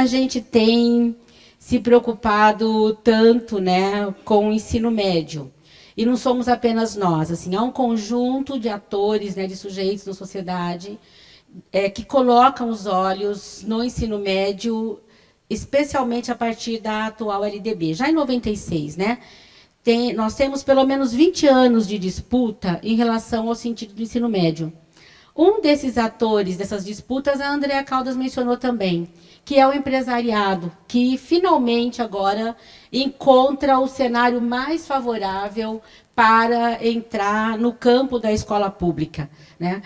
a gente tem se preocupado tanto, né, com o ensino médio. E não somos apenas nós, assim, há um conjunto de atores, né, de sujeitos na sociedade que colocam os olhos no ensino médio, especialmente a partir da atual LDB. Já em 96, né, nós temos pelo menos 20 anos de disputa em relação ao sentido do ensino médio. Um desses atores dessas disputas, a Andréa Caldas mencionou também, que é o empresariado, que finalmente agora encontra o cenário mais favorável para entrar no campo da escola pública, né?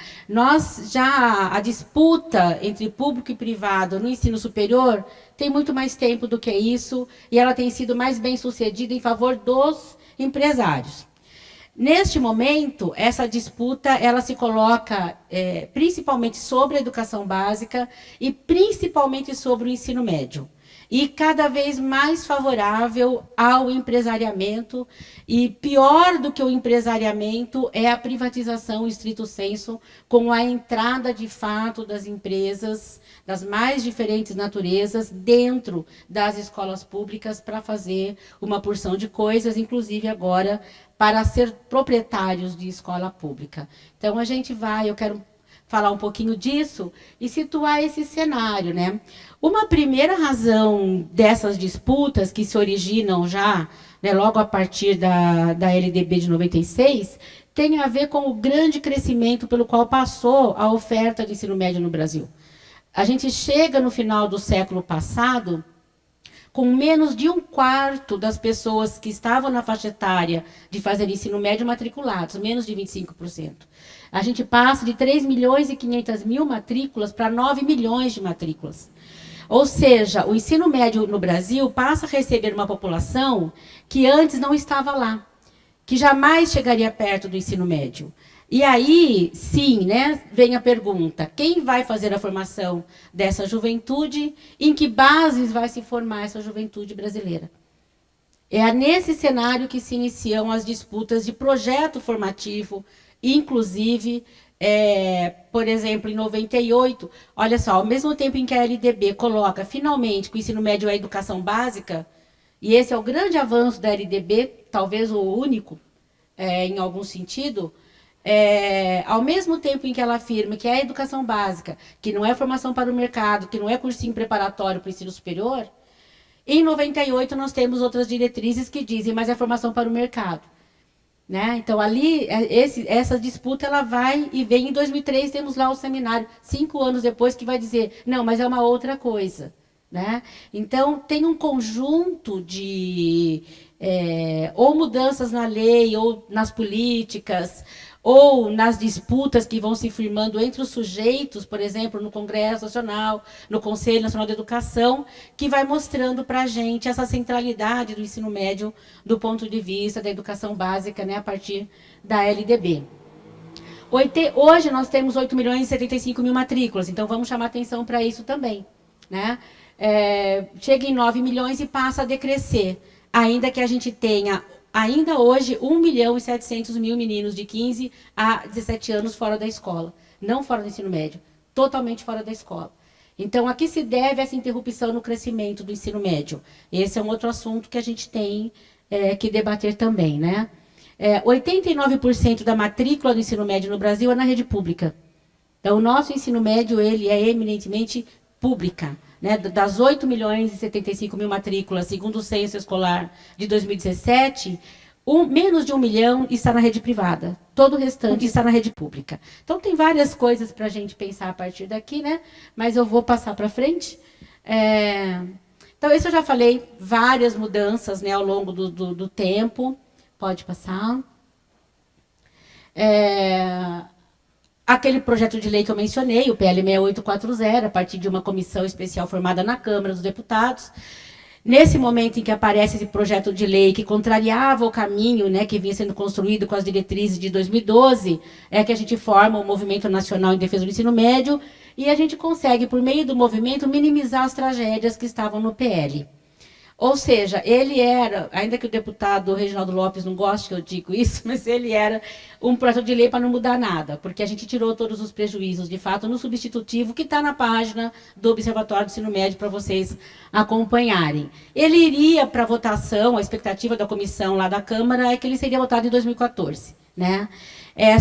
A disputa entre público e privado no ensino superior tem muito mais tempo do que isso, e ela tem sido mais bem sucedida em favor dos empresários. Neste momento, essa disputa ela se coloca principalmente sobre a educação básica e principalmente sobre o ensino médio. E cada vez mais favorável ao empresariamento. E pior do que o empresariamento é a privatização, estrito sensu, com a entrada, de fato, das empresas, das mais diferentes naturezas, dentro das escolas públicas para fazer uma porção de coisas, inclusive agora para ser proprietários de escola pública. Então, eu quero falar um pouquinho disso e situar esse cenário, né? Uma primeira razão dessas disputas, que se originam já, né, logo a partir da LDB de 96, tem a ver com o grande crescimento pelo qual passou a oferta de ensino médio no Brasil. A gente chega no final do século passado com menos de 1/4 das pessoas que estavam na faixa etária de fazer ensino médio matriculados, menos de 25%. A gente passa de 3.500.000 matrículas para 9 milhões de matrículas. Ou seja, o ensino médio no Brasil passa a receber uma população que antes não estava lá, que jamais chegaria perto do ensino médio. E aí, sim, né, vem a pergunta, quem vai fazer a formação dessa juventude? Em que bases vai se formar essa juventude brasileira? É nesse cenário que se iniciam as disputas de projeto formativo, inclusive, por exemplo, em 98, olha só, ao mesmo tempo em que a LDB coloca, finalmente, que o ensino médio é a educação básica, e esse é o grande avanço da LDB, talvez o único, em algum sentido, ao mesmo tempo em que ela afirma que é a educação básica, que não é formação para o mercado, que não é cursinho preparatório para o ensino superior, em 98 nós temos outras diretrizes que dizem, mas é formação para o mercado. Né? Então, ali, essa disputa ela vai e vem. Em 2003, temos lá o seminário, 5 anos depois, que vai dizer, não, mas é uma outra coisa. Né? Então, tem um conjunto de ou mudanças na lei, ou nas políticas, ou nas disputas que vão se firmando entre os sujeitos, por exemplo, no Congresso Nacional, no Conselho Nacional de Educação, que vai mostrando para a gente essa centralidade do ensino médio do ponto de vista da educação básica, né, a partir da LDB. Hoje nós temos 8.075.000 matrículas, então vamos chamar atenção para isso também. Né? Chega em 9 milhões e passa a decrescer, ainda que a gente tenha ainda hoje 1.700.000 meninos de 15 a 17 anos fora da escola. Não fora do ensino médio, totalmente fora da escola. Então, a que se deve essa interrupção no crescimento do ensino médio? Esse é um outro assunto que a gente tem que debater também. Né? 89% da matrícula do ensino médio no Brasil é na rede pública. Então, o nosso ensino médio ele é eminentemente pública. Né, das 8.075.000 matrículas, segundo o censo escolar de 2017, menos de 1 milhão está na rede privada. Todo o restante está na rede pública. Então, tem várias coisas para a gente pensar a partir daqui, né? Mas eu vou passar para frente. Então, isso eu já falei, várias mudanças, né, ao longo do tempo. Pode passar. Aquele projeto de lei que eu mencionei, o PL 6840, a partir de uma comissão especial formada na Câmara dos Deputados. Nesse momento em que aparece esse projeto de lei que contrariava o caminho, né, que vinha sendo construído com as diretrizes de 2012, é que a gente forma o Movimento Nacional em Defesa do Ensino Médio e a gente consegue, por meio do movimento, minimizar as tragédias que estavam no PL. Ou seja, ele era, ainda que o deputado Reginaldo Lopes não goste que eu digo isso, mas ele era um projeto de lei para não mudar nada, porque a gente tirou todos os prejuízos, de fato, no substitutivo, que está na página do Observatório do Ensino Médio, para vocês acompanharem. Ele iria para votação, a expectativa da comissão lá da Câmara é que ele seria votado em 2014. Né?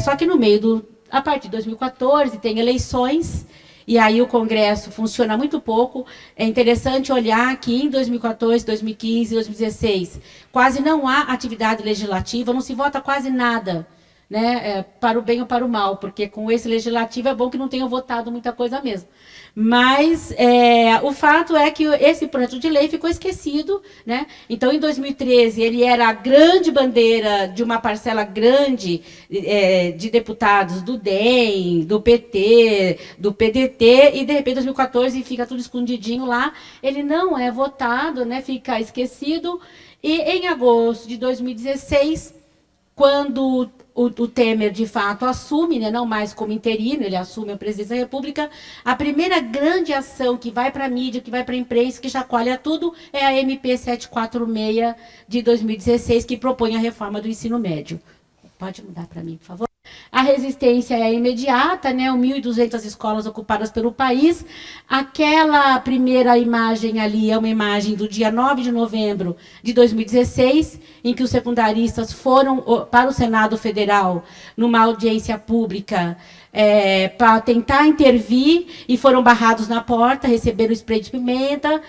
Só que no meio a partir de 2014, tem eleições, e aí o Congresso funciona muito pouco. É interessante olhar que em 2014, 2015, 2016, quase não há atividade legislativa, não se vota quase nada, né, para o bem ou para o mal, porque com esse legislativo é bom que não tenham votado muita coisa mesmo. Mas o fato é que esse projeto de lei ficou esquecido. Né? Então, em 2013, ele era a grande bandeira de uma parcela grande de deputados do DEM, do PT, do PDT, e, de repente, em 2014, fica tudo escondidinho lá. Ele não é votado, né? Fica esquecido. E, em agosto de 2016, quando o Temer, de fato, assume, né, não mais como interino, ele assume a presidência da República, a primeira grande ação que vai para a mídia, que vai para a imprensa, que chacoalha tudo, é a MP 746 de 2016, que propõe a reforma do ensino médio. Pode mudar para mim, por favor? A resistência é imediata, né? 1.200 escolas ocupadas pelo país. Aquela primeira imagem ali é uma imagem do dia 9 de novembro de 2016, em que os secundaristas foram para o Senado Federal numa audiência pública para tentar intervir, e foram barrados na porta, receberam spray de pimenta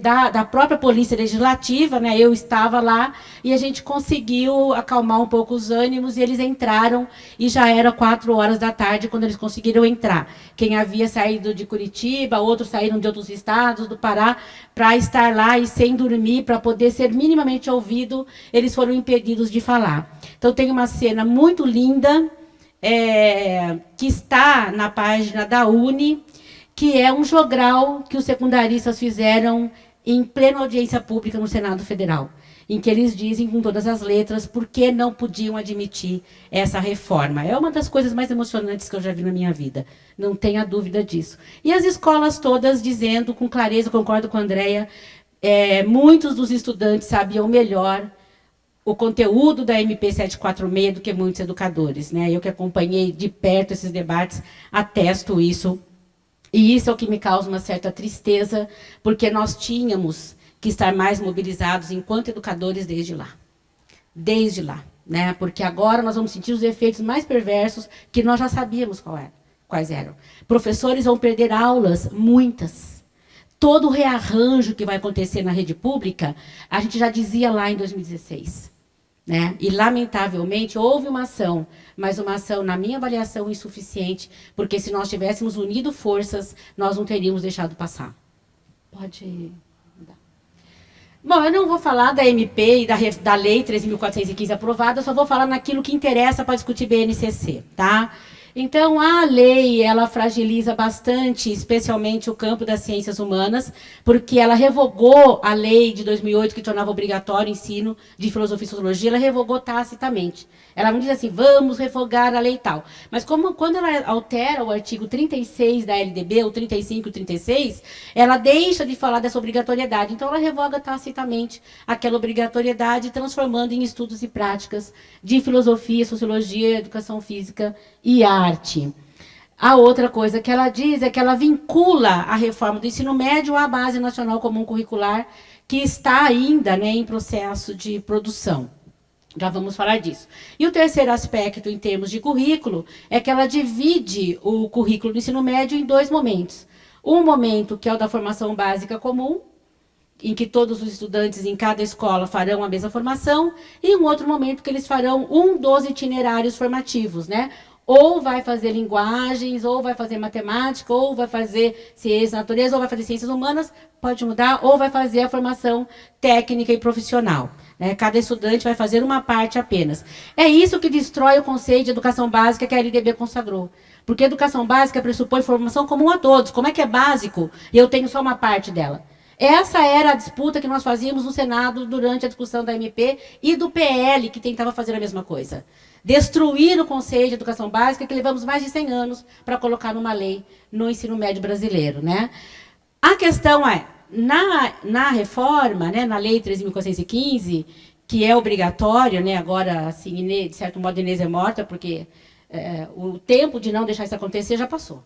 da própria Polícia Legislativa. Né? Eu estava lá, e a gente conseguiu acalmar um pouco os ânimos, e eles entraram, e já era 4 horas da tarde quando eles conseguiram entrar. Quem havia saído de Curitiba, outros saíram de outros estados, do Pará, para estar lá e sem dormir, para poder ser minimamente ouvido, eles foram impedidos de falar. Então, tem uma cena muito linda, que está na página da UNE, que é um jogral que os secundaristas fizeram em plena audiência pública no Senado Federal, em que eles dizem com todas as letras por que não podiam admitir essa reforma. É uma das coisas mais emocionantes que eu já vi na minha vida, não tenha dúvida disso. E as escolas todas dizendo com clareza, concordo com a Andréia, muitos dos estudantes sabiam melhor o conteúdo da MP 746 do que muitos educadores. Né? Eu que acompanhei de perto esses debates, atesto isso. E isso é o que me causa uma certa tristeza, porque nós tínhamos que estar mais mobilizados enquanto educadores desde lá. Desde lá. Né? Porque agora nós vamos sentir os efeitos mais perversos que nós já sabíamos quais eram. Professores vão perder aulas, muitas. Todo o rearranjo que vai acontecer na rede pública, a gente já dizia lá em 2016. Né? E, lamentavelmente, houve uma ação, mas uma ação, na minha avaliação, insuficiente, porque se nós tivéssemos unido forças, nós não teríamos deixado passar. Pode mudar. Bom, eu não vou falar da MP e da Lei 13.415 aprovada, eu só vou falar naquilo que interessa para discutir BNCC. Tá? Então, a lei, ela fragiliza bastante, especialmente o campo das ciências humanas, porque ela revogou a lei de 2008, que tornava obrigatório o ensino de filosofia e sociologia, ela revogou tacitamente. Ela não diz assim, vamos revogar a lei e tal. Mas quando ela altera o artigo 36 da LDB, o 35 e o 36, ela deixa de falar dessa obrigatoriedade. Então, ela revoga tacitamente aquela obrigatoriedade, transformando em estudos e práticas de filosofia, sociologia, educação física e arte. A outra coisa que ela diz é que ela vincula a reforma do ensino médio à Base Nacional Comum Curricular, que está ainda, né, em processo de produção. Já vamos falar disso. E o terceiro aspecto, em termos de currículo, é que ela divide o currículo do ensino médio em 2 momentos. Um momento, que é o da formação básica comum, em que todos os estudantes em cada escola farão a mesma formação, e um outro momento que eles farão um dos itinerários formativos, né? Ou vai fazer linguagens, ou vai fazer matemática, ou vai fazer ciências da natureza, ou vai fazer ciências humanas, pode mudar, ou vai fazer a formação técnica e profissional. Né? Cada estudante vai fazer uma parte apenas. É isso que destrói o conceito de educação básica que a LDB consagrou. Porque a educação básica pressupõe formação comum a todos. Como é que é básico e eu tenho só uma parte dela? Essa era a disputa que nós fazíamos no Senado durante a discussão da MP e do PL, que tentava fazer a mesma coisa. Destruir o conceito de educação básica, que levamos mais de 100 anos para colocar numa lei no ensino médio brasileiro. Né? A questão é, na reforma, né, na Lei 13.415, que é obrigatório, né, agora, assim, de certo modo, Inês é morta, porque o tempo de não deixar isso acontecer já passou.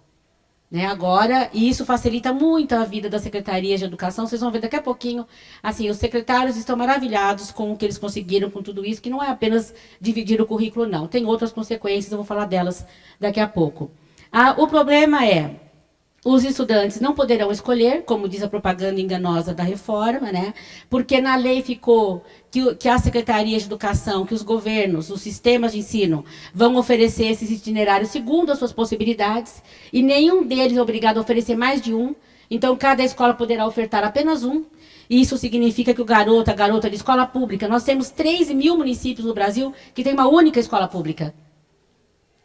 Né, agora, e isso facilita muito a vida das secretarias de educação. Vocês vão ver daqui a pouquinho, assim, os secretários estão maravilhados com o que eles conseguiram com tudo isso, que não é apenas dividir o currículo, não. Tem outras consequências, eu vou falar delas daqui a pouco. O problema é, os estudantes não poderão escolher, como diz a propaganda enganosa da reforma, né? Porque na lei ficou que a Secretaria de Educação, que os governos, os sistemas de ensino, vão oferecer esses itinerários segundo as suas possibilidades, e nenhum deles é obrigado a oferecer mais de um. Então, cada escola poderá ofertar apenas um. Isso significa que a garota de escola pública, nós temos 13.000 municípios no Brasil que tem uma única escola pública.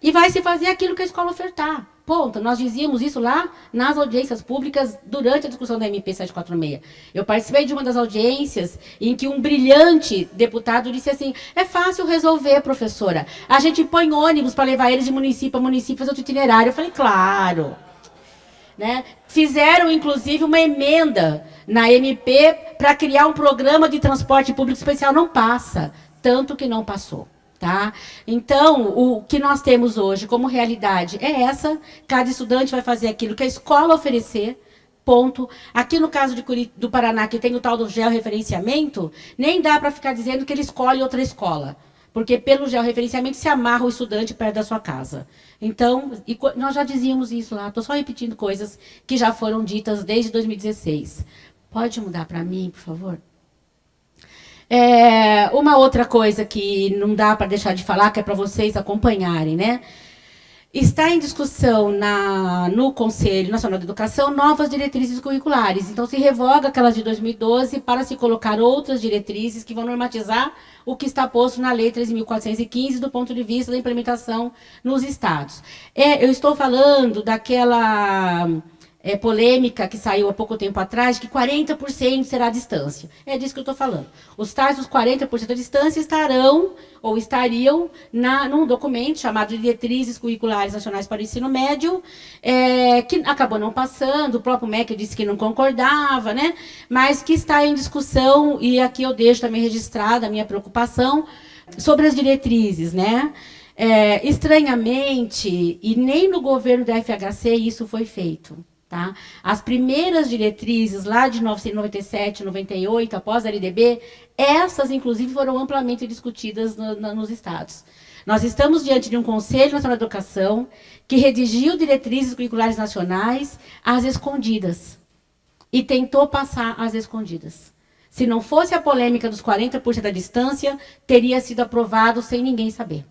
E vai se fazer aquilo que a escola ofertar. Ponto. Nós dizíamos isso lá nas audiências públicas durante a discussão da MP 746. Eu participei de uma das audiências em que um brilhante deputado disse assim: é fácil resolver, professora. A gente põe ônibus para levar eles de município a município, fazer outro itinerário. Eu falei, claro. Né? Fizeram, inclusive, uma emenda na MP para criar um programa de transporte público especial. Não passa. Tanto que não passou. Tá? Então, o que nós temos hoje como realidade é essa. Cada estudante vai fazer aquilo que a escola oferecer, ponto. Aqui no caso do Paraná, que tem o tal do georreferenciamento, nem dá para ficar dizendo que ele escolhe outra escola, porque pelo georreferenciamento se amarra o estudante perto da sua casa. Então, nós já dizíamos isso lá, estou só repetindo coisas que já foram ditas desde 2016. Pode mudar para mim, por favor? Uma outra coisa que não dá para deixar de falar, que é para vocês acompanharem, né? Está em discussão no Conselho Nacional de Educação novas diretrizes curriculares. Então, se revoga aquelas de 2012 para se colocar outras diretrizes que vão normatizar o que está posto na Lei 13.415 do ponto de vista da implementação nos estados. Eu estou falando daquela polêmica que saiu há pouco tempo atrás, que 40% será a distância. É disso que eu estou falando. Os tais dos 40% da distância estarão, ou estariam, num documento chamado Diretrizes Curriculares Nacionais para o Ensino Médio, que acabou não passando, o próprio MEC disse que não concordava, né? Mas que está em discussão, e aqui eu deixo também registrada a minha preocupação sobre as diretrizes, né? Estranhamente, e nem no governo da FHC isso foi feito. Tá? As primeiras diretrizes, lá de 1997, 98, após a LDB, essas, inclusive, foram amplamente discutidas nos estados. Nós estamos diante de um Conselho Nacional de Educação que redigiu diretrizes curriculares nacionais às escondidas e tentou passar às escondidas. Se não fosse a polêmica dos 40% da distância, teria sido aprovado sem ninguém saber.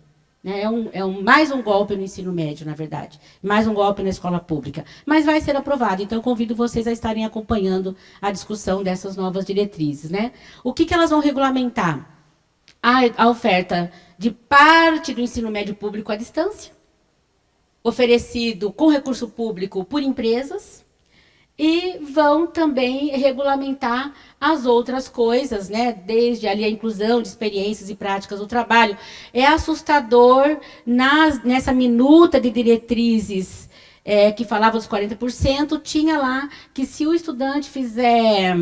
Mais um golpe no ensino médio, na verdade. Mais um golpe na escola pública. Mas vai ser aprovado. Então, convido vocês a estarem acompanhando a discussão dessas novas diretrizes. Né? O que elas vão regulamentar? A oferta de parte do ensino médio público à distância, oferecido com recurso público por empresas, e vão também regulamentar as outras coisas, né? Desde ali a inclusão de experiências e práticas do trabalho. É assustador, nessa minuta de diretrizes que falava dos 40%, tinha lá que se o estudante fizer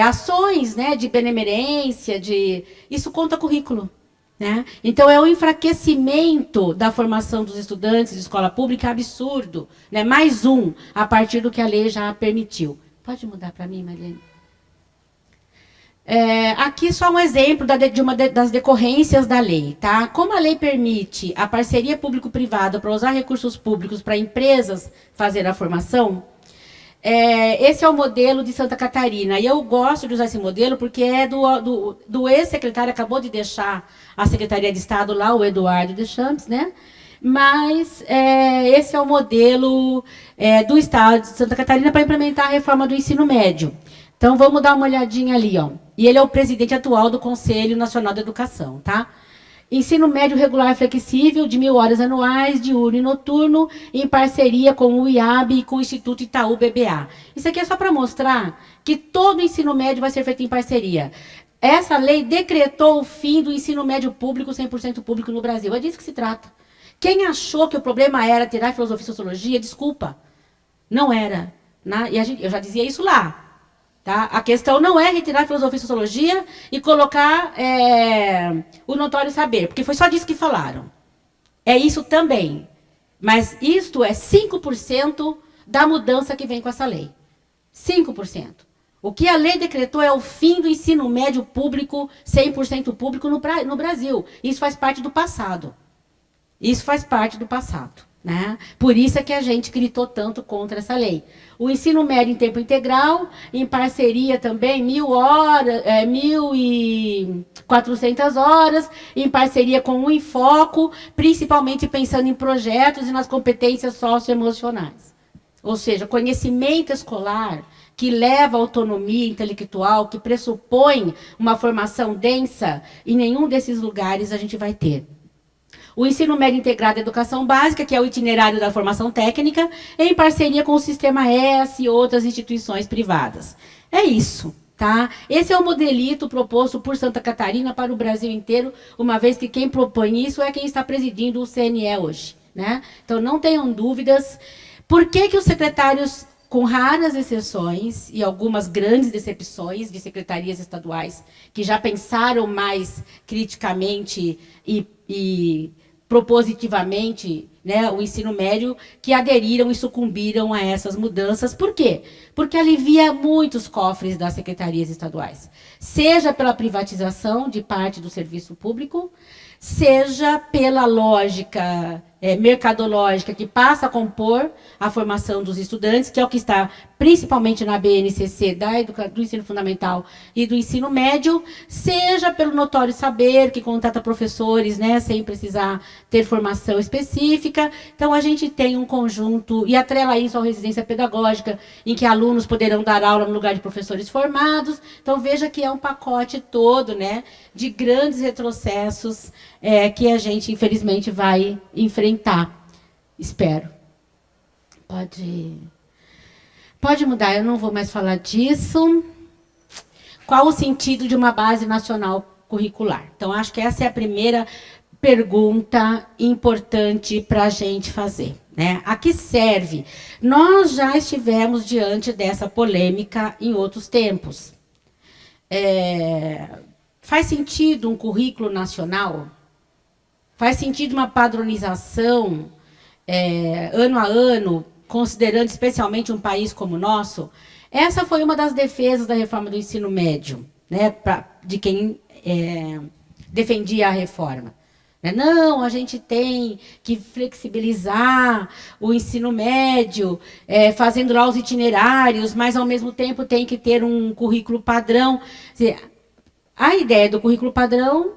ações, né, de benemerência, isso conta currículo. Né? Então, é um enfraquecimento da formação dos estudantes de escola pública absurdo. Né? Mais um, a partir do que a lei já permitiu. Pode mudar para mim, Marlene? Aqui só um exemplo de uma das decorrências da lei. Tá? Como a lei permite a parceria público-privada para usar recursos públicos para empresas fazer a formação, esse é o modelo de Santa Catarina. E eu gosto de usar esse modelo porque é do ex-secretário, acabou de deixar a Secretaria de Estado lá, o Eduardo Deschamps, né? Mas esse é o modelo do Estado de Santa Catarina para implementar a reforma do ensino médio. Então, vamos dar uma olhadinha ali. Ó. E ele é o presidente atual do Conselho Nacional de Educação. Tá? Ensino médio regular flexível de 1.000 horas anuais, diurno e noturno, em parceria com o IAB e com o Instituto Itaú BBA. Isso aqui é só para mostrar que todo o ensino médio vai ser feito em parceria. Essa lei decretou o fim do ensino médio público, 100% público no Brasil. É disso que se trata. Quem achou que o problema era tirar filosofia e sociologia, desculpa. Não era. E eu já dizia isso lá. Tá? A questão não é retirar filosofia e sociologia e colocar o notório saber, porque foi só disso que falaram. É isso também. Mas isto é 5% da mudança que vem com essa lei. 5%. O que a lei decretou é o fim do ensino médio público, 100% público no Brasil. Isso faz parte do passado. Isso faz parte do passado. Né? Por isso é que a gente gritou tanto contra essa lei. O ensino médio em tempo integral, em parceria também, 1.400 horas, em parceria com o Infoco, principalmente pensando em projetos e nas competências socioemocionais. Ou seja, conhecimento escolar que leva à autonomia intelectual, que pressupõe uma formação densa, em nenhum desses lugares a gente vai ter. O ensino médio integrado à educação básica, que é o itinerário da formação técnica, em parceria com o Sistema S e outras instituições privadas. É isso. Tá? Esse é o modelito proposto por Santa Catarina para o Brasil inteiro, uma vez que quem propõe isso é quem está presidindo o CNE hoje. Né? Então, não tenham dúvidas. Por que os secretários, com raras exceções e algumas grandes decepções de secretarias estaduais, que já pensaram mais criticamente e propositivamente, né, o ensino médio, que aderiram e sucumbiram a essas mudanças. Por quê? Porque alivia muitos cofres das secretarias estaduais. Seja pela privatização de parte do serviço público, seja pela lógica mercadológica que passa a compor a formação dos estudantes, que é o que está principalmente na BNCC do ensino fundamental e do ensino médio, seja pelo notório saber, que contrata professores, né, sem precisar ter formação específica. Então, a gente tem um conjunto, e atrela isso à residência pedagógica, em que alunos poderão dar aula no lugar de professores formados. Então, veja que é um pacote todo, né, de grandes retrocessos que a gente, infelizmente, vai enfrentar. Espero. Pode mudar, eu não vou mais falar disso. Qual o sentido de uma base nacional curricular? Então, acho que essa é a primeira pergunta importante para a gente fazer. Né? A que serve? Nós já estivemos diante dessa polêmica em outros tempos. Faz sentido um currículo nacional? Faz sentido uma padronização ano a ano, considerando especialmente um país como o nosso? Essa foi uma das defesas da reforma do ensino médio, né, de quem defendia a reforma. Não, a gente tem que flexibilizar o ensino médio, fazendo lá os itinerários, mas, ao mesmo tempo, tem que ter um currículo padrão. Quer dizer, a ideia do currículo padrão,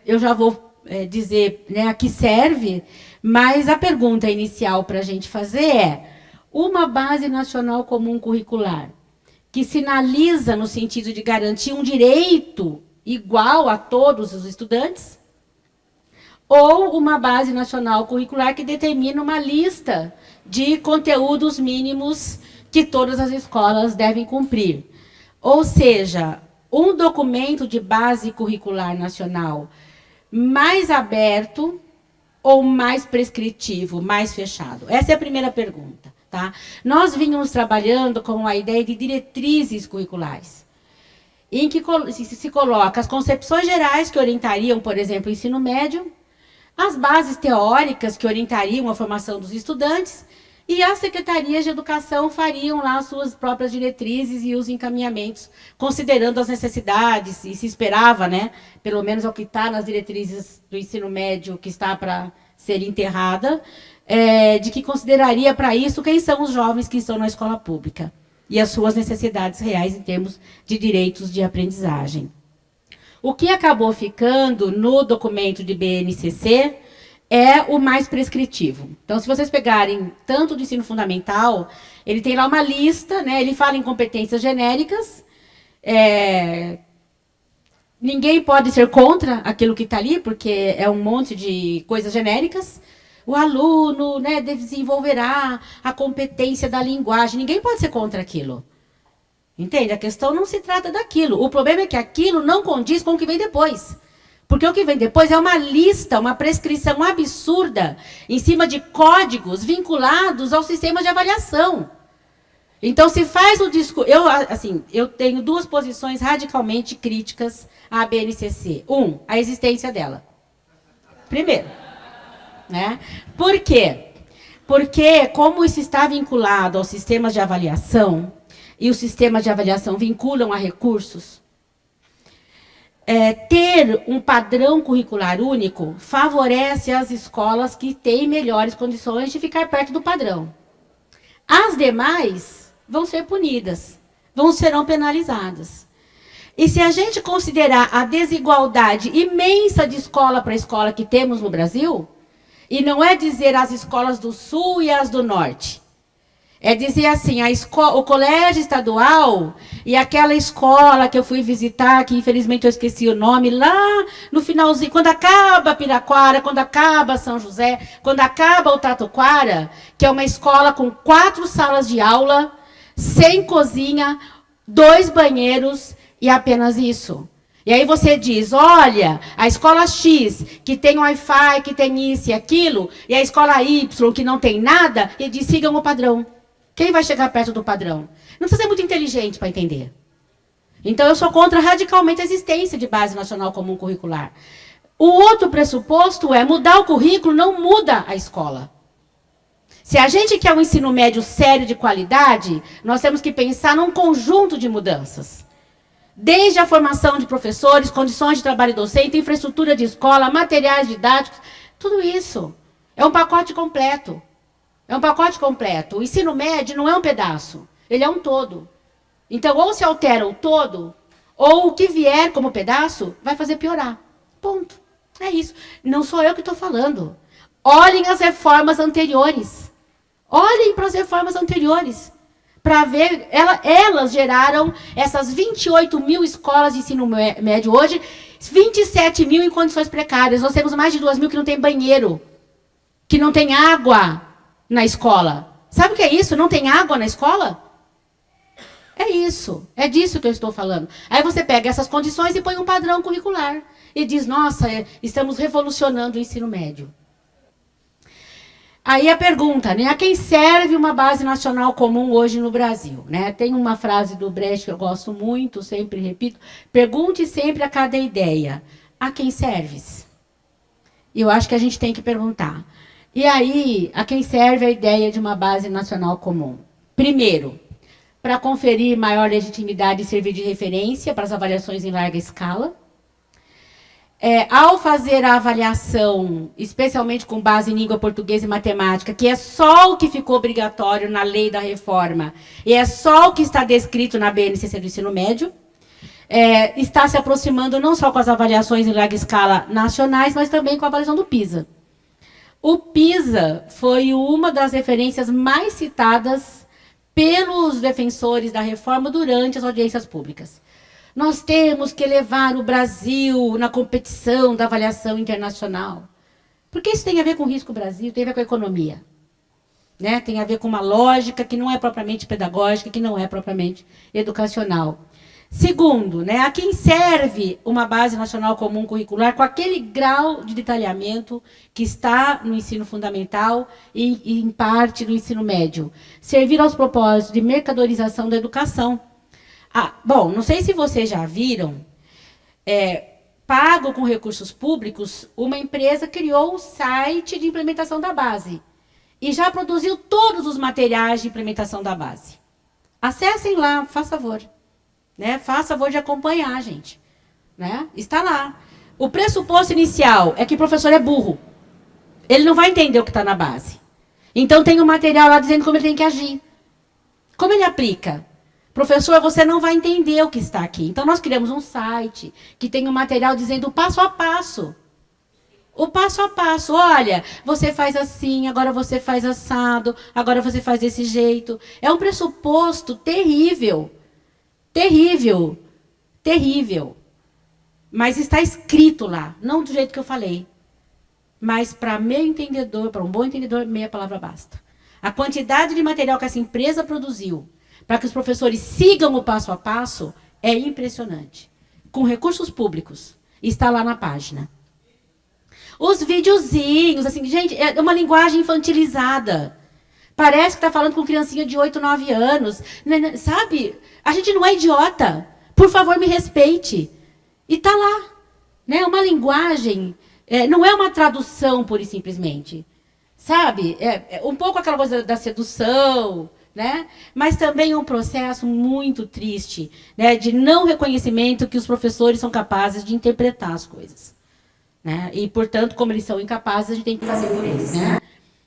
eu já vou dizer, né, a que serve, mas a pergunta inicial para a gente fazer é: uma base nacional comum curricular que sinaliza no sentido de garantir um direito igual a todos os estudantes, ou uma base nacional curricular que determina uma lista de conteúdos mínimos que todas as escolas devem cumprir? Ou seja, um documento de base curricular nacional mais aberto ou mais prescritivo, mais fechado? Essa é a primeira pergunta. Tá? Nós vínhamos trabalhando com a ideia de diretrizes curriculares, em que se coloca as concepções gerais que orientariam, por exemplo, o ensino médio, as bases teóricas que orientariam a formação dos estudantes, e as secretarias de educação fariam lá as suas próprias diretrizes e os encaminhamentos, considerando as necessidades, e se esperava, né, pelo menos ao que está nas diretrizes do ensino médio, que está para ser enterrada, de que consideraria para isso quem são os jovens que estão na escola pública e as suas necessidades reais em termos de direitos de aprendizagem. O que acabou ficando no documento de BNCC é o mais prescritivo. Então, se vocês pegarem tanto do ensino fundamental, ele tem lá uma lista, né, ele fala em competências genéricas, ninguém pode ser contra aquilo que está ali, porque é um monte de coisas genéricas. O aluno, né, desenvolverá a competência da linguagem. Ninguém pode ser contra aquilo. Entende? A questão não se trata daquilo. O problema é que aquilo não condiz com o que vem depois. Porque o que vem depois é uma lista, uma prescrição absurda, em cima de códigos vinculados ao sistema de avaliação. Então, se faz o discurso... Eu tenho duas posições radicalmente críticas à BNCC. A existência dela. Primeiro. Né? Por quê? Porque, como isso está vinculado aos sistemas de avaliação, e os sistemas de avaliação vinculam a recursos, ter um padrão curricular único favorece as escolas que têm melhores condições de ficar perto do padrão. As demais vão ser punidas, serão penalizadas. E se a gente considerar a desigualdade imensa de escola para escola que temos no Brasil, e não é dizer as escolas do Sul e as do Norte, é dizer assim, o colégio estadual e aquela escola que eu fui visitar, que infelizmente eu esqueci o nome, lá no finalzinho, quando acaba Piraquara, quando acaba São José, quando acaba o Tatuquara, que é uma escola com 4 salas de aula, sem cozinha, 2 banheiros e apenas isso. E aí você diz, olha, a escola X, que tem Wi-Fi, que tem isso e aquilo, e a escola Y, que não tem nada, e diz, sigam o padrão. Quem vai chegar perto do padrão? Não precisa ser muito inteligente para entender. Então, eu sou contra radicalmente a existência de base nacional comum curricular. O outro pressuposto é mudar o currículo, não muda a escola. Se a gente quer um ensino médio sério de qualidade, nós temos que pensar num conjunto de mudanças. Desde a formação de professores, condições de trabalho docente, infraestrutura de escola, materiais didáticos, tudo isso. É um pacote completo. É um pacote completo. O ensino médio não é um pedaço, ele é um todo. Então, ou se altera o todo, ou o que vier como pedaço vai fazer piorar. Ponto. É isso. Não sou eu que estou falando. Olhem as reformas anteriores. Olhem para as reformas anteriores. Para ver, elas geraram essas 28 mil escolas de ensino médio hoje, 27 mil em condições precárias. Nós temos mais de 2 mil que não tem banheiro, que não tem água na escola. Sabe o que é isso? Não tem água na escola? É isso. É disso que eu estou falando. Aí você pega essas condições e põe um padrão curricular. E diz, nossa, estamos revolucionando o ensino médio. Aí a pergunta, né? A quem serve uma base nacional comum hoje no Brasil? Né? Tem uma frase do Brecht que eu gosto muito, sempre repito. Pergunte sempre a cada ideia. A quem serves? E eu acho que a gente tem que perguntar. E aí, a quem serve a ideia de uma base nacional comum? Primeiro, para conferir maior legitimidade e servir de referência para as avaliações em larga escala. Ao fazer a avaliação, especialmente com base em língua portuguesa e matemática, que é só o que ficou obrigatório na lei da reforma, e é só o que está descrito na BNCC do ensino médio, está se aproximando não só com as avaliações em larga escala nacionais, mas também com a avaliação do PISA. O PISA foi uma das referências mais citadas pelos defensores da reforma durante as audiências públicas. Nós temos que levar o Brasil na competição da avaliação internacional. Porque isso tem a ver com o risco Brasil, tem a ver com a economia. Né? Tem a ver com uma lógica que não é propriamente pedagógica, que não é propriamente educacional. Segundo, né, a quem serve uma base nacional comum curricular com aquele grau de detalhamento que está no ensino fundamental e em parte, no ensino médio. Servir aos propósitos de mercadorização da educação. Bom, não sei se vocês já viram, pago com recursos públicos, uma empresa criou o site de implementação da base e já produziu todos os materiais de implementação da base. Acessem lá, faz favor. Né? Faça favor de acompanhar, gente. Né? Está lá. O pressuposto inicial é que o professor é burro. Ele não vai entender o que está na base. Então, tem um material lá dizendo como ele tem que agir. Como ele aplica? Professor, você não vai entender o que está aqui. Então, nós criamos um site que tem um material dizendo o passo a passo. O passo a passo. Olha, você faz assim, agora você faz assado, agora você faz desse jeito. É um pressuposto terrível. Terrível. Terrível. Mas está escrito lá. Não do jeito que eu falei. Mas para meio entendedor, para um bom entendedor, meia palavra basta. A quantidade de material que essa empresa produziu para que os professores sigam o passo a passo é impressionante. Com recursos públicos. Está lá na página. Os videozinhos, assim, gente, é uma linguagem infantilizada. Parece que está falando com criancinha de 8, 9 anos. Sabe? A gente não é idiota. Por favor, me respeite. E está lá. Né? Uma linguagem, não é uma tradução, pura e simplesmente. Sabe? É um pouco aquela coisa da sedução, né? Mas também um processo muito triste, né? De não reconhecimento que os professores são capazes de interpretar as coisas. Né? E, portanto, como eles são incapazes, a gente tem que fazer por eles. Né?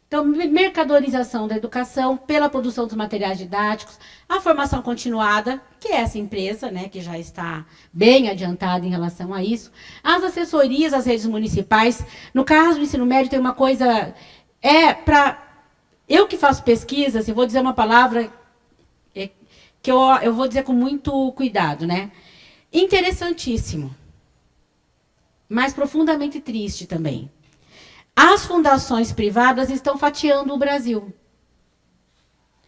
Então, mercadorização da educação pela produção dos materiais didáticos, a formação continuada, que é essa empresa, né, que já está bem adiantada em relação a isso, as assessorias às redes municipais. No caso do ensino médio, tem uma coisa... Eu que faço pesquisas, eu vou dizer uma palavra que eu vou dizer com muito cuidado, né? Interessantíssimo, mas profundamente triste também. As fundações privadas estão fatiando o Brasil.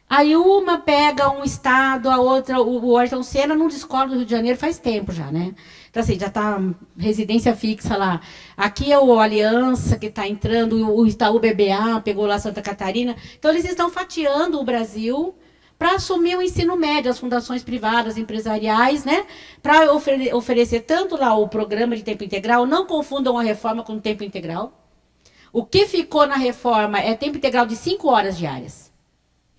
Aí uma pega um estado, a outra, o Ayrton Senna não descola do Rio de Janeiro faz tempo já, né? Então, assim, já está residência fixa lá. Aqui é o Aliança que está entrando, o Itaú BBA pegou lá Santa Catarina. Então, eles estão fatiando o Brasil para assumir o ensino médio, as fundações privadas, empresariais, né? Para oferecer tanto lá o programa de tempo integral, não confundam a reforma com o tempo integral. O que ficou na reforma é tempo integral de 5 horas diárias.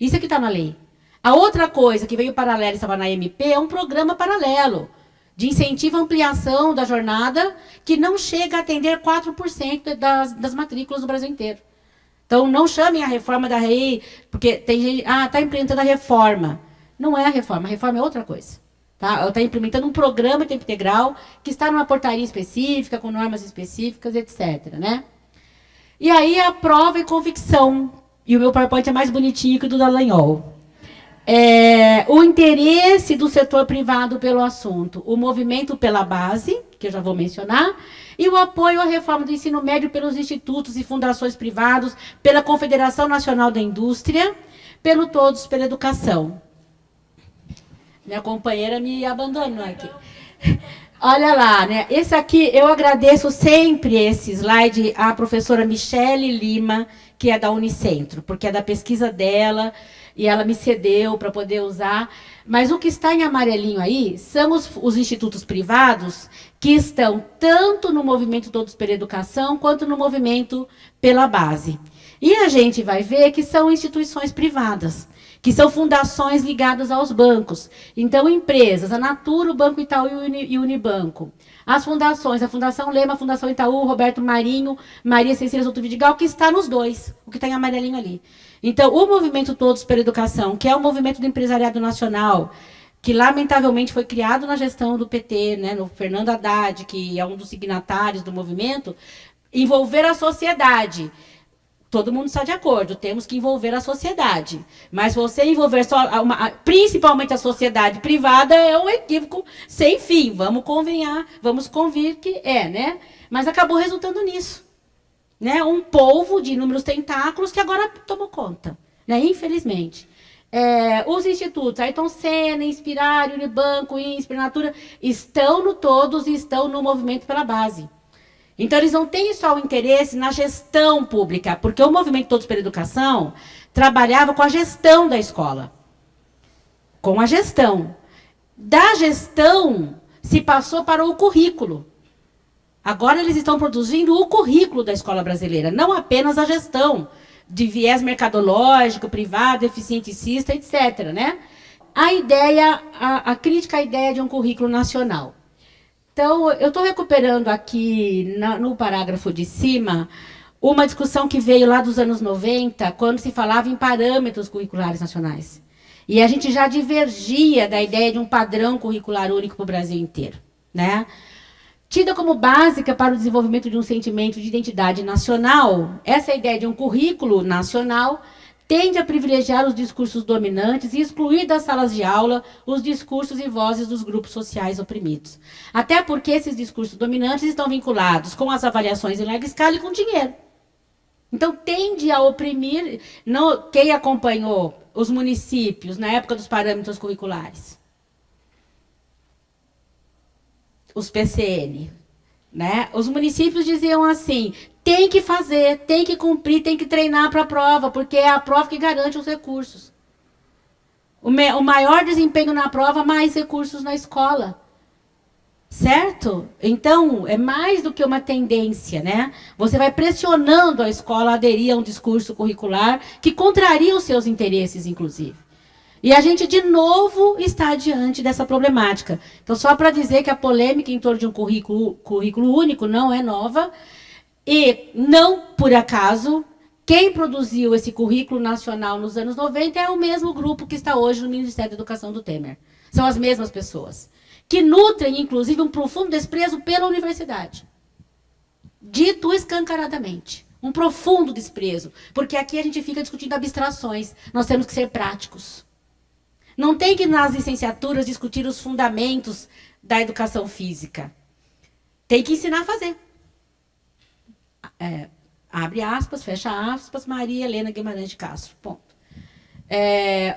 Isso é que está na lei. A outra coisa que veio paralelo e estava na MP é um programa paralelo de incentivo à ampliação da jornada que não chega a atender 4% das matrículas do Brasil inteiro. Então, não chamem a reforma da REI, porque tem gente... está implementando a reforma. Não é a reforma é outra coisa. Tá? Está implementando um programa de tempo integral que está numa portaria específica, com normas específicas, etc. Né? E aí, a prova e convicção. E o meu PowerPoint é mais bonitinho que o do Dallagnol. O interesse do setor privado pelo assunto, o movimento pela base, que eu já vou mencionar, e o apoio à reforma do ensino médio pelos institutos e fundações privados, pela Confederação Nacional da Indústria, pelo Todos pela Educação. Minha companheira me abandonou aqui. Olha lá, né? Esse aqui, eu agradeço sempre esse slide à professora Michele Lima, que é da Unicentro, porque é da pesquisa dela, e ela me cedeu para poder usar. Mas o que está em amarelinho aí são os institutos privados que estão tanto no movimento Todos pela Educação, quanto no movimento pela base. E a gente vai ver que são instituições privadas, que são fundações ligadas aos bancos. Então, empresas, a Natura, o Banco Itaú e o Unibanco. As fundações, a Fundação Lema, a Fundação Itaú, Roberto Marinho, Maria Cecília Souto Vidigal, que está nos dois, o que está em amarelinho ali. Então, o movimento Todos pela Educação, que é o movimento do empresariado nacional, que lamentavelmente foi criado na gestão do PT, né, no Fernando Haddad, que é um dos signatários do movimento, envolver a sociedade. Todo mundo está de acordo, temos que envolver a sociedade. Mas você envolver principalmente a sociedade privada é um equívoco sem fim. Vamos convir que né? Mas acabou resultando nisso. Né? Um polvo de inúmeros tentáculos que agora tomou conta, né? Infelizmente. Os institutos, Ayrton Senna, Inspirar, Unibanco, Inspir, Natura, estão no Todos e estão no movimento pela base. Então, eles não têm só o interesse na gestão pública, porque o movimento Todos pela Educação trabalhava com a gestão da escola. Com a gestão. Da gestão, se passou para o currículo. Agora, eles estão produzindo o currículo da escola brasileira, não apenas a gestão, de viés mercadológico, privado, eficienticista, etc. Né? A crítica à ideia de um currículo nacional. Então, eu estou recuperando aqui, no parágrafo de cima, uma discussão que veio lá dos anos 90, quando se falava em parâmetros curriculares nacionais. E a gente já divergia da ideia de um padrão curricular único para o Brasil inteiro. Né? Tida como básica para o desenvolvimento de um sentimento de identidade nacional, essa ideia de um currículo nacional tende a privilegiar os discursos dominantes e excluir das salas de aula os discursos e vozes dos grupos sociais oprimidos. Até porque esses discursos dominantes estão vinculados com as avaliações em larga escala e com dinheiro. Então, tende a oprimir quem acompanhou os municípios na época dos parâmetros curriculares. Os PCN. Né? Os municípios diziam assim, tem que fazer, tem que cumprir, tem que treinar para a prova, porque é a prova que garante os recursos. O maior desempenho na prova, mais recursos na escola. Certo? Então, é mais do que uma tendência, né? Você vai pressionando a escola a aderir a um discurso curricular que contraria os seus interesses, inclusive. E a gente, de novo, está diante dessa problemática. Então, só para dizer que a polêmica em torno de um currículo único não é nova, e não por acaso, quem produziu esse currículo nacional nos anos 90 é o mesmo grupo que está hoje no Ministério da Educação do Temer. São as mesmas pessoas, que nutrem, inclusive, um profundo desprezo pela universidade. Dito escancaradamente. Um profundo desprezo. Porque aqui a gente fica discutindo abstrações. Nós temos que ser práticos. Não tem que, nas licenciaturas, discutir os fundamentos da educação física. Tem que ensinar a fazer. Abre aspas, fecha aspas, Maria Helena Guimarães de Castro. Ponto.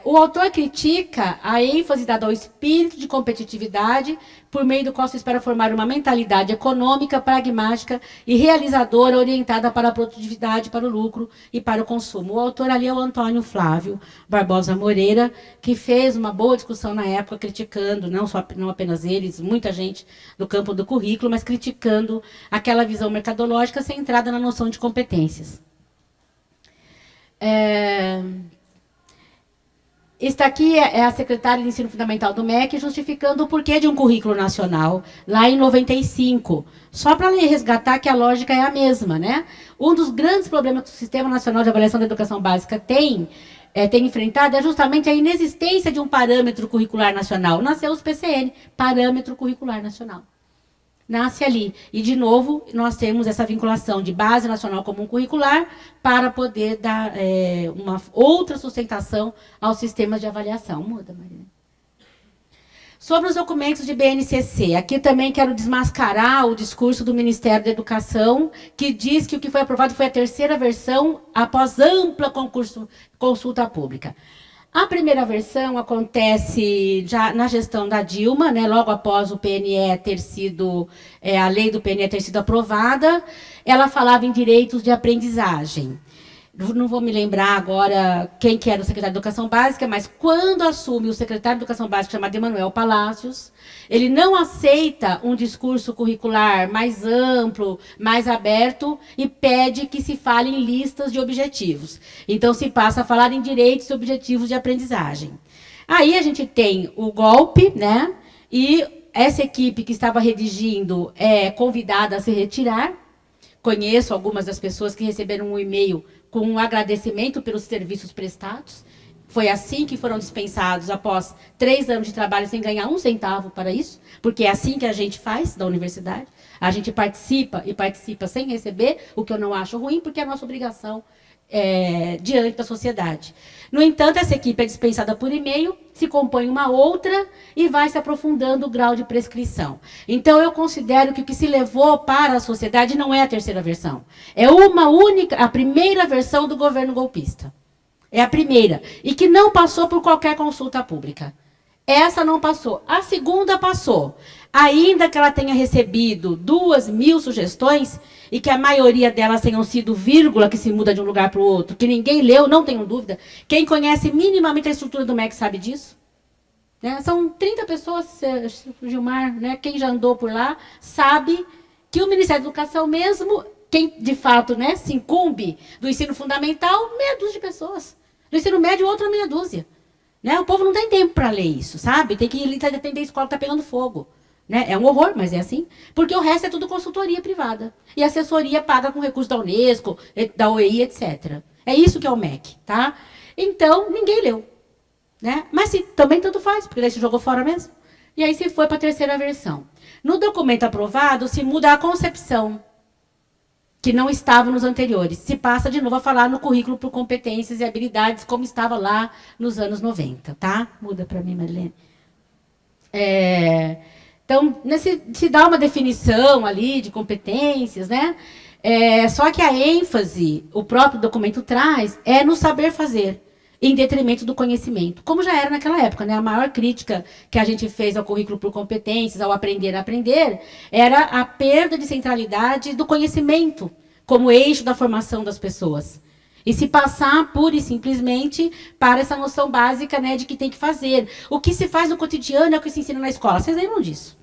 O autor critica a ênfase dada ao espírito de competitividade, por meio do qual se espera formar uma mentalidade econômica, pragmática e realizadora, orientada para a produtividade, para o lucro e para o consumo. O autor ali é o Antônio Flávio Barbosa Moreira, que fez uma boa discussão na época, criticando, não apenas eles, muita gente do campo do currículo, mas criticando aquela visão mercadológica centrada na noção de competências. Esta aqui é a secretária de Ensino Fundamental do MEC, justificando o porquê de um currículo nacional, lá em 95. Só para resgatar que a lógica é a mesma, né? Um dos grandes problemas que o Sistema Nacional de Avaliação da Educação Básica tem enfrentado é justamente a inexistência de um parâmetro curricular nacional. Nasceu os PCN, Parâmetro Curricular Nacional. Nasce ali. E, de novo, nós temos essa vinculação de base nacional comum curricular para poder dar uma outra sustentação aos sistemas de avaliação. Muda, Marina. Sobre os documentos de BNCC, aqui também quero desmascarar o discurso do Ministério da Educação, que diz que o que foi aprovado foi a terceira versão após ampla consulta pública. A primeira versão acontece já na gestão da Dilma, né, logo após o PNE ter sido, a lei do PNE ter sido aprovada. Ela falava em direitos de aprendizagem. Não vou me lembrar agora quem que era o secretário de Educação Básica, mas quando assume o secretário de Educação Básica, chamado Emanuel Palacios, ele não aceita um discurso curricular mais amplo, mais aberto, e pede que se fale em listas de objetivos. Então, se passa a falar em direitos e objetivos de aprendizagem. Aí a gente tem o golpe, né? E essa equipe que estava redigindo é convidada a se retirar. Conheço algumas das pessoas que receberam um e-mail com um agradecimento pelos serviços prestados. Foi assim que foram dispensados após 3 anos de trabalho sem ganhar um centavo para isso, porque é assim que a gente faz da universidade. A gente participa e participa sem receber, o que eu não acho ruim, porque é a nossa obrigação diante da sociedade. No entanto, essa equipe é dispensada por e-mail, se compõe uma outra e vai se aprofundando o grau de prescrição. Então, eu considero que o que se levou para a sociedade não é a terceira versão. É uma única, a primeira versão do governo golpista. É a primeira. E que não passou por qualquer consulta pública. Essa não passou. A segunda passou. Ainda que ela tenha recebido 2.000 sugestões, e que a maioria delas tenham sido vírgula, que se muda de um lugar para o outro, que ninguém leu, não tenho dúvida. Quem conhece minimamente a estrutura do MEC sabe disso. Né? São 30 pessoas, Gilmar, né? Quem já andou por lá, sabe que o Ministério da Educação mesmo, quem de fato, né, se incumbe do ensino fundamental, meia dúzia de pessoas. Do ensino médio, outra meia dúzia. Né? O povo não tem tempo para ler isso, sabe? Tem que atender a escola que está pegando fogo. Né? É um horror, mas é assim. Porque o resto é tudo consultoria privada. E assessoria paga com recursos da Unesco, da OEI, etc. É isso que é o MEC. Tá? Então, ninguém leu. Né? Mas também tanto faz, porque daí se jogou fora mesmo. E aí se foi para a terceira versão. No documento aprovado, se muda a concepção, que não estava nos anteriores. Se passa de novo a falar no currículo por competências e habilidades, como estava lá nos anos 90. Tá? Muda para mim, Marilene. Então, se dá uma definição ali de competências, né? Só que a ênfase, o próprio documento traz, é no saber fazer, em detrimento do conhecimento. Como já era naquela época, né? A maior crítica que a gente fez ao currículo por competências, ao aprender a aprender, era a perda de centralidade do conhecimento como eixo da formação das pessoas. E se passar pura e simplesmente para essa noção básica, né, de que tem que fazer. O que se faz no cotidiano é o que se ensina na escola. Vocês lembram disso?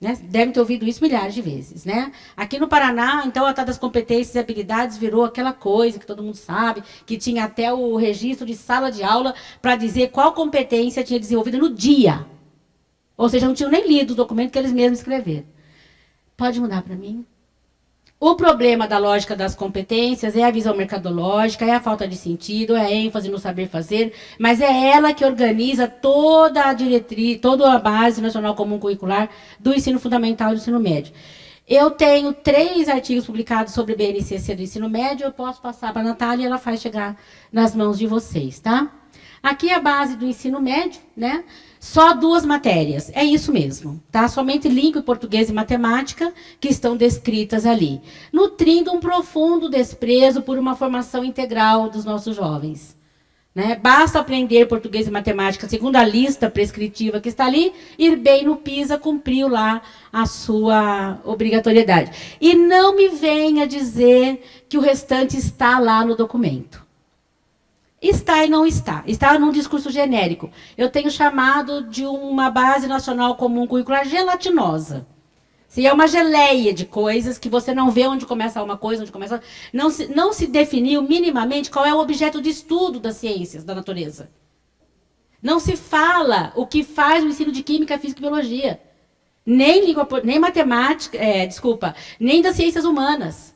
Né? Devem ter ouvido isso milhares de vezes. Né? Aqui no Paraná, então, a tal das competências e habilidades virou aquela coisa que todo mundo sabe, que tinha até o registro de sala de aula para dizer qual competência tinha desenvolvido no dia. Ou seja, não tinham nem lido o documento que eles mesmos escreveram. Pode mudar para mim? O problema da lógica das competências é a visão mercadológica, é a falta de sentido, é a ênfase no saber fazer, mas é ela que organiza toda a diretriz, toda a base nacional comum curricular do ensino fundamental e do ensino médio. Eu tenho 3 artigos publicados sobre BNCC do ensino médio, eu posso passar para a Natália e ela faz chegar nas mãos de vocês, tá? Aqui é a base do ensino médio, né? Só 2 matérias, é isso mesmo, tá? Somente língua, português e matemática que estão descritas ali, nutrindo um profundo desprezo por uma formação integral dos nossos jovens. Né? Basta aprender português e matemática segundo a lista prescritiva que está ali, ir bem no PISA, cumpriu lá a sua obrigatoriedade. E não me venha dizer que o restante está lá no documento. Está e não está. Está num discurso genérico. Eu tenho chamado de uma base nacional comum curricular gelatinosa. Se é uma geleia de coisas que você não vê onde começa uma coisa, onde começa... Não se definiu minimamente qual é o objeto de estudo das ciências da natureza. Não se fala o que faz o ensino de química, física e biologia. Nem matemática, nem das ciências humanas.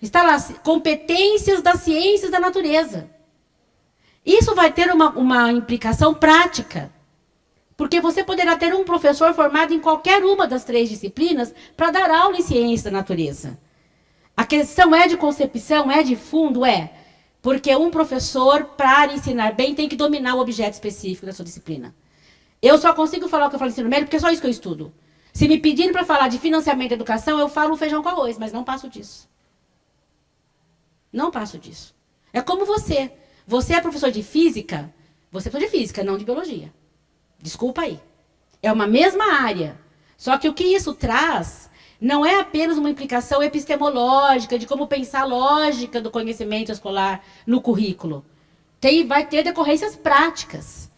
Está lá, competências das ciências da natureza. Isso vai ter uma implicação prática. Porque você poderá ter um professor formado em qualquer uma das 3 disciplinas para dar aula em ciência da natureza. A questão é de concepção, é de fundo, é. Porque um professor, para ensinar bem, tem que dominar o objeto específico da sua disciplina. Eu só consigo falar o que eu falo em ensino médio porque é só isso que eu estudo. Se me pedirem para falar de financiamento da educação, eu falo feijão com arroz, mas não passo disso. Não passo disso. É como você. Você é professor de física, você é professor de física, não de biologia. Desculpa aí. É uma mesma área. Só que o que isso traz não é apenas uma implicação epistemológica, de como pensar a lógica do conhecimento escolar no currículo. Vai ter decorrências práticas.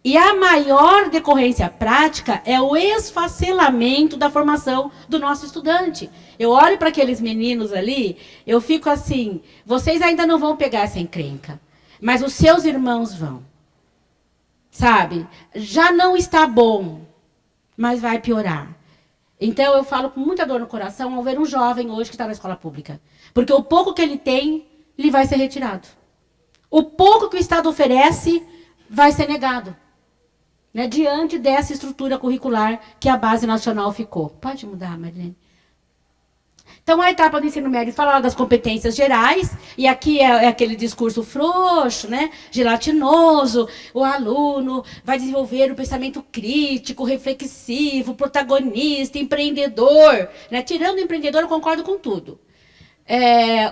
E a maior decorrência prática é o esfacelamento da formação do nosso estudante. Eu olho para aqueles meninos ali, eu fico assim, vocês ainda não vão pegar essa encrenca. Mas os seus irmãos vão. Sabe? Já não está bom, mas vai piorar. Então, eu falo com muita dor no coração ao ver um jovem hoje que está na escola pública. Porque o pouco que ele tem, lhe vai ser retirado. O pouco que o Estado oferece, vai ser negado. Né? Diante dessa estrutura curricular que a base nacional ficou. Pode mudar, Marilene? Então, a etapa do ensino médio fala das competências gerais, e aqui é aquele discurso frouxo, né? Gelatinoso. O aluno vai desenvolver o pensamento crítico, reflexivo, protagonista, empreendedor. Né? Tirando o empreendedor, eu concordo com tudo.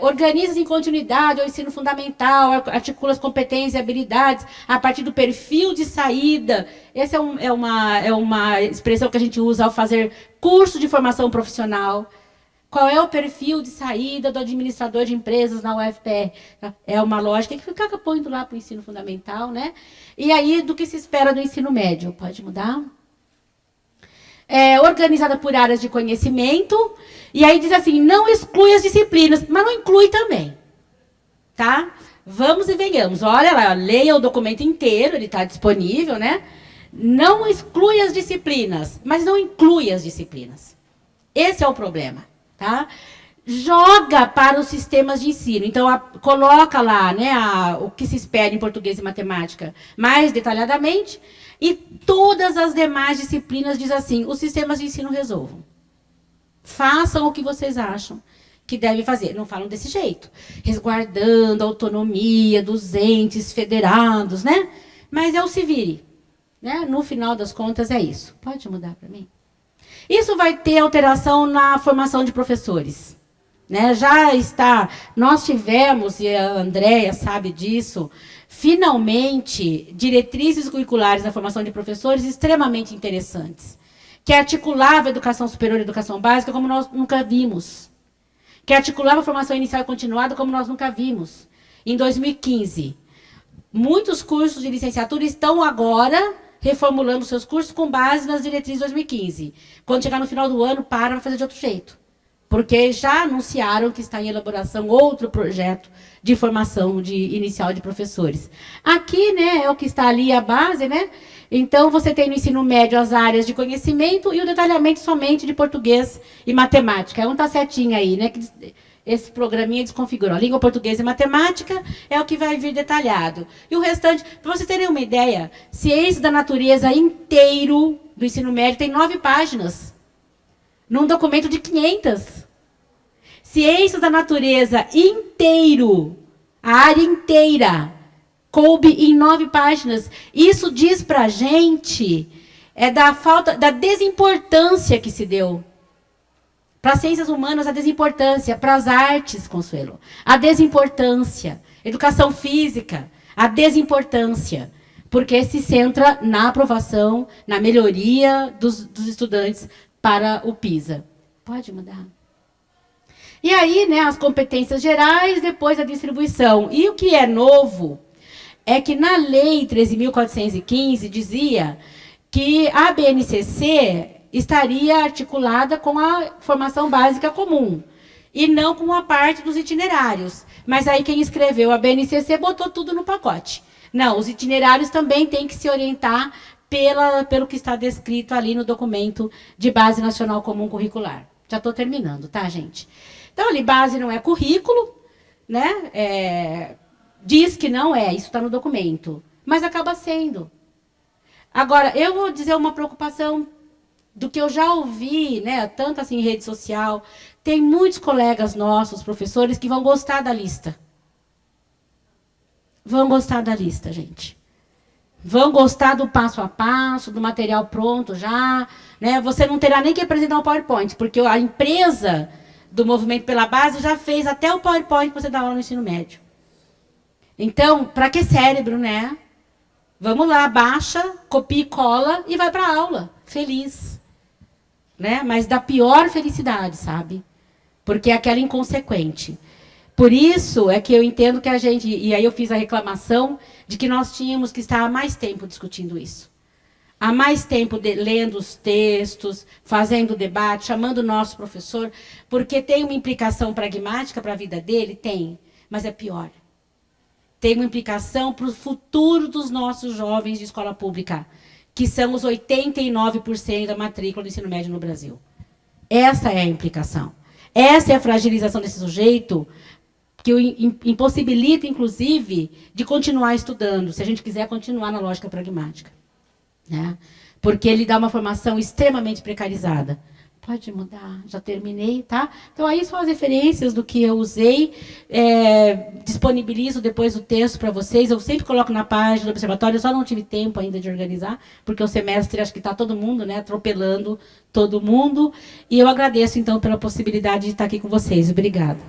Organiza em continuidade o ensino fundamental, articula as competências e habilidades a partir do perfil de saída. Essa é uma expressão que a gente usa ao fazer curso de formação profissional. Qual é o perfil de saída do administrador de empresas na UFPR? É uma lógica que fica apoiando lá para o ensino fundamental, né? E aí, do que se espera do ensino médio? Pode mudar? Organizada por áreas de conhecimento. E aí diz assim, não exclui as disciplinas, mas não inclui também. Tá? Vamos e venhamos. Olha lá, leia o documento inteiro, ele está disponível, né? Não exclui as disciplinas, mas não inclui as disciplinas. Esse é o problema. Tá? Joga para os sistemas de ensino. Então, coloca lá, né, o que se espera em português e matemática mais detalhadamente, e todas as demais disciplinas diz assim, os sistemas de ensino resolvam. Façam o que vocês acham que devem fazer. Não falam desse jeito, resguardando a autonomia dos entes federados, né? Mas é o se vire. Né? No final das contas, é isso. Pode mudar para mim? Isso vai ter alteração na formação de professores. Né? Já está, nós tivemos, e a Andréia sabe disso, finalmente, diretrizes curriculares na formação de professores extremamente interessantes, que articulavam a educação superior e a educação básica como nós nunca vimos. que articulava a formação inicial e continuada como nós nunca vimos. Em 2015, muitos cursos de licenciatura estão agora reformulando seus cursos com base nas diretrizes de 2015. Quando chegar no final do ano, para fazer de outro jeito. Porque já anunciaram que está em elaboração outro projeto de formação inicial de professores. Aqui, né, é o que está ali a base, né? Então, você tem no ensino médio as áreas de conhecimento e o detalhamento somente de português e matemática. Um está certinho aí, né? Esse programinha desconfigurou. Língua portuguesa e matemática é o que vai vir detalhado. E o restante, para vocês terem uma ideia, ciência da natureza inteiro do ensino médio tem 9 páginas. Num documento de 500. Ciência da natureza inteiro, a área inteira, coube em 9 páginas. Isso diz para a gente da desimportância que se deu. Para as ciências humanas, a desimportância. Para as artes, Consuelo, a desimportância. Educação física, a desimportância. Porque se centra na aprovação, na melhoria dos estudantes para o PISA. Pode mudar. E aí, né, as competências gerais, depois a distribuição. E o que é novo é que na Lei 13.415 dizia que a BNCC estaria articulada com a formação básica comum e não com a parte dos itinerários. Mas aí quem escreveu a BNCC botou tudo no pacote. Não, os itinerários também têm que se orientar pelo que está descrito ali no documento de Base Nacional Comum Curricular. Já estou terminando, tá, gente? Então, ali, base não é currículo, né? Diz que não é, isso está no documento, mas acaba sendo. Agora, eu vou dizer uma preocupação do que eu já ouvi, né, tanto assim em rede social, tem muitos colegas nossos, professores, que vão gostar da lista. Vão gostar da lista, gente. Vão gostar do passo a passo, do material pronto já. Né? Você não terá nem que apresentar o PowerPoint, porque a empresa do Movimento pela Base já fez até o PowerPoint para você dar aula no ensino médio. Então, para que cérebro, né? Vamos lá, baixa, copia e cola e vai para a aula. Feliz. Né? Mas da pior felicidade, sabe? Porque é aquela inconsequente. Por isso é que eu entendo que a gente... E aí eu fiz a reclamação de que nós tínhamos que estar há mais tempo discutindo isso. Há mais tempo lendo os textos, fazendo debate, chamando o nosso professor, porque tem uma implicação pragmática para a vida dele? Tem, mas é pior. Tem uma implicação para o futuro dos nossos jovens de escola pública, que são os 89% da matrícula do ensino médio no Brasil. Essa é a implicação. Essa é a fragilização desse sujeito, que o impossibilita, inclusive, de continuar estudando, se a gente quiser continuar na lógica pragmática. Né? Porque ele dá uma formação extremamente precarizada. Pode mudar, já terminei, tá? Então, aí são as referências do que eu usei. Disponibilizo depois o texto para vocês. Eu sempre coloco na página do Observatório, eu só não tive tempo ainda de organizar, porque o semestre, acho que está todo mundo, né, atropelando todo mundo. E eu agradeço, então, pela possibilidade de estar aqui com vocês. Obrigada.